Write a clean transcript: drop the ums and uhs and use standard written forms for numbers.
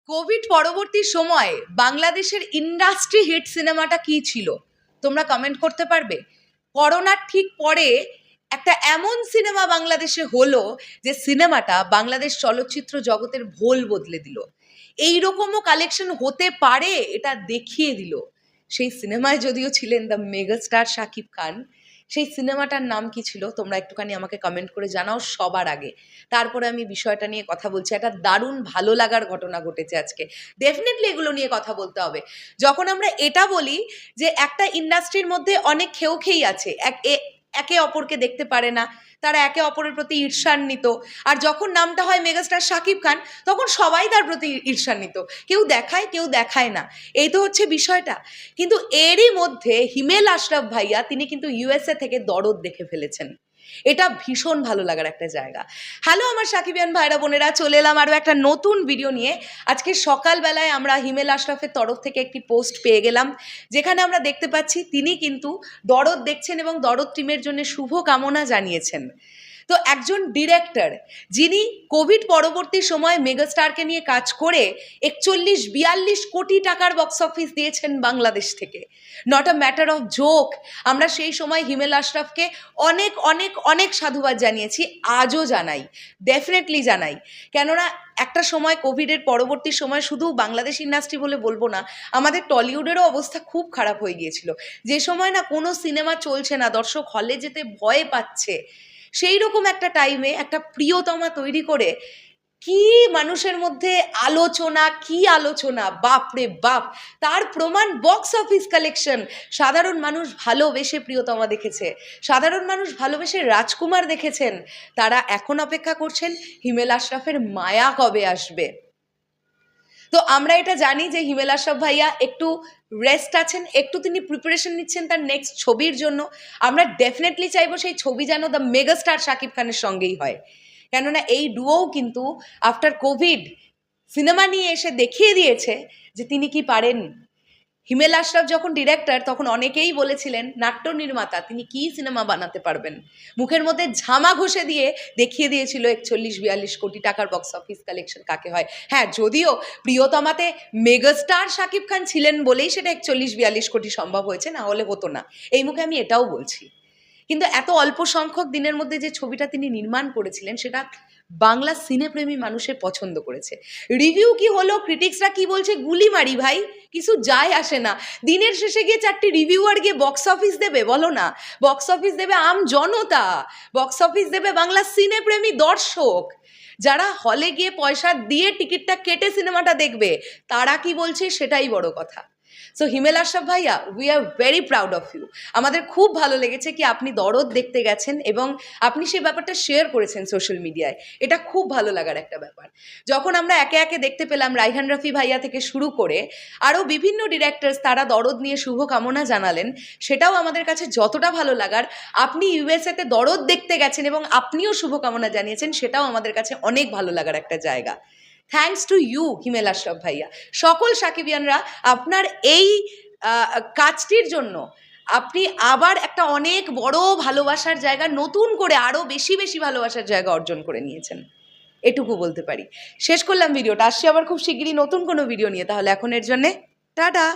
Covid পরবর্তী সময়ে বাংলাদেশের ইন্ডাস্ট্রি হিট সিনেমাটা কি ছিল তোমরা কমেন্ট করতে পারবে? করোনার ঠিক পরে একটা এমন সিনেমা বাংলাদেশে হলো যে সিনেমাটা বাংলাদেশ চলচ্চিত্র জগতের ভোল বদলে দিল। এইরকমও কালেকশন হতে পারে এটা দেখিয়ে দিল। সেই সিনেমায় যদিও ছিলেন দ্য মেগাস্টার শাকিব খান। সেই সিনেমাটার নাম কি ছিল তোমরা একটুখানি আমাকে কমেন্ট করে জানাও সবার আগে। তারপরে আমি বিষয়টা নিয়ে কথা বলছি। একটা দারুণ ভালো লাগার ঘটনা ঘটেছে আজকে। ডেফিনেটলি এগুলো নিয়ে কথা বলতে হবে। যখন আমরা এটা বলি যে একটা ইন্ডাস্ট্রির মধ্যে অনেক খেই আছে, একে অপরকে দেখতে পারে না, তারা একে অপরের প্রতি ঈর্ষান্বিত। আর যখন নামটা হয় মেগাস্টার শাকিব খান তখন সবাই তার প্রতি ঈর্ষান্বিত, কেউ দেখায় কেউ দেখায় না। এই তো হচ্ছে বিষয়টা। কিন্তু এরই মধ্যে হিমেল আশরাফ ভাইয়া তিনি কিন্তু ইউএসএ থেকে দরদ দেখে ফেলেছেন। এটা ভীষণ ভালো লাগার একটা জায়গা। হ্যালো আমার সাকিবিয়ান ভাইরা বোনেরা, চলে এলাম আরও একটা নতুন ভিডিও নিয়ে। আজকে সকালবেলায় আমরা হিমেল আশরাফের তরফ থেকে একটি পোস্ট পেয়ে গেলাম, যেখানে আমরা দেখতে পাচ্ছি তিনি কিন্তু দরদ দেখছেন এবং দরদ টিমের জন্য শুভ কামনা জানিয়েছেন। তো একজন ডিরেক্টর যিনি কোভিড পরবর্তী সময় মেগাস্টারকে নিয়ে কাজ করে 41-42 কোটি টাকার বক্স অফিস দিয়েছেন বাংলাদেশ থেকে, not a matter of joke. আমরা সেই সময় হিমেল আশরাফকে অনেক অনেক অনেক সাধুবাদ জানিয়েছি, আজও জানাই, ডেফিনেটলি জানাই। কেননা একটা সময় কোভিডের পরবর্তী সময় শুধু বাংলাদেশ ইন্ডাস্ট্রি বলে বলবো না, আমাদের টলিউডেরও অবস্থা খুব খারাপ হয়ে গিয়েছিল। যে সময় না কোনো সিনেমা চলছে না, দর্শক হলে যেতে ভয় পাচ্ছে, সেই রকম একটা টাইমে একটা প্রিয়তমা তৈরি করে কি মানুষের মধ্যে আলোচনা, কি আলোচনা, বাপরে বাপ! তার প্রমাণ বক্স অফিস কালেকশন। সাধারণ মানুষ ভালোবেসে প্রিয়তমা দেখেছে, সাধারণ মানুষ ভালোবেসে রাজকুমার দেখেছেন। তারা এখন অপেক্ষা করছেন হিমেল আশরাফের মায়া কবে আসবে। তো আমরা এটা জানি যে হিমেল আশরাফ ভাইয়া একটু রেস্ট আছেন, একটু তিনি প্রিপারেশন নিচ্ছেন তার নেক্সট ছবির জন্য। আমরা ডেফিনেটলি চাইবো সেই ছবি যেন দ্য মেগাস্টার শাকিব খানের সঙ্গেই হয়। কেননা এই ডুয়োও কিন্তু আফটার কোভিড সিনেমা নিয়ে এসে দেখিয়ে দিয়েছে যে তিনি কি পারেন। হিমেল আশরাফ যখন ডিরেক্টর তখন অনেকেই বলেছিলেন নাট্য নির্মাতা, তিনি কি সিনেমা বানাতে পারবেন। মুখের মধ্যে ঝামা ঘষে দিয়ে দেখিয়ে দিয়েছিল 41-42 কোটি টাকার বক্স অফিস কালেকশন কাকে হয়। হ্যাঁ, যদিও প্রিয়তমাতে মেগাস্টার শাকিব খান ছিলেন বলেই সেটা 41-42 কোটি সম্ভব হয়েছে, না হলে হতো না। এই মুখে আমি এটাও বলছি। কিন্তু এত অল্প সংখ্যক দিনের মধ্যে যে ছবিটা তিনি নির্মাণ করেছিলেন সেটা বাংলা সিনেপ্রেমী মানুষের পছন্দ করেছে। রিভিউ কি হলো, ক্রিটিক্সরা কি বলছে, গুলি মারি ভাই, কিছু যায় আসে না। দিনের শেষে গিয়ে 4টি রিভিউয়ার গিয়ে বক্স অফিস দেবে, বলো না? বক্স অফিস দেবে আম জনতা, বক্স অফিস দেবে বাংলা সিনেপ্রেমী দর্শক, যারা হলে গিয়ে পয়সা দিয়ে টিকিটটা কেটে সিনেমাটা দেখবে। তারা কি বলছে সেটাই বড় কথা। সো হিমেল আশরাফ ভাইয়া, we are very proud of you. আমাদের খুব ভালো লেগেছে কি আপনি দরদ দেখতে গেছেন এবং আপনি সেই ব্যাপারটা শেয়ার করেছেন সোশ্যাল মিডিয়ায়। এটা খুব ভালো লাগার একটা ব্যাপার। যখন আমরা একে একে দেখতে পেলাম রাইহান রাফি ভাইয়া থেকে শুরু করে আরও বিভিন্ন ডিরেক্টরস তারা দরদ নিয়ে শুভ কামনা জানালেন, সেটাও আমাদের কাছে যতটা ভালো লাগার, আপনি ইউএসএতে দরদ দেখতে গেছেন এবং আপনিও শুভকামনা জানিয়েছেন, সেটাও আমাদের কাছে অনেক ভালো লাগার একটা জায়গা। থ্যাঙ্কস টু ইউ হিমেল আশরাফ ভাইয়া। সকল সাকিবিয়ানরা আপনার এই কাজটির জন্য আপনি আবার একটা অনেক বড় ভালোবাসার জায়গা, নতুন করে আরও বেশি বেশি ভালোবাসার জায়গা অর্জন করে নিয়েছেন, এটুকু বলতে পারি। শেষ করলাম ভিডিওটা, আসছি আবার খুব শিগগিরই নতুন কোনো ভিডিও নিয়ে। তাহলে এখনের জন্যে টাটা।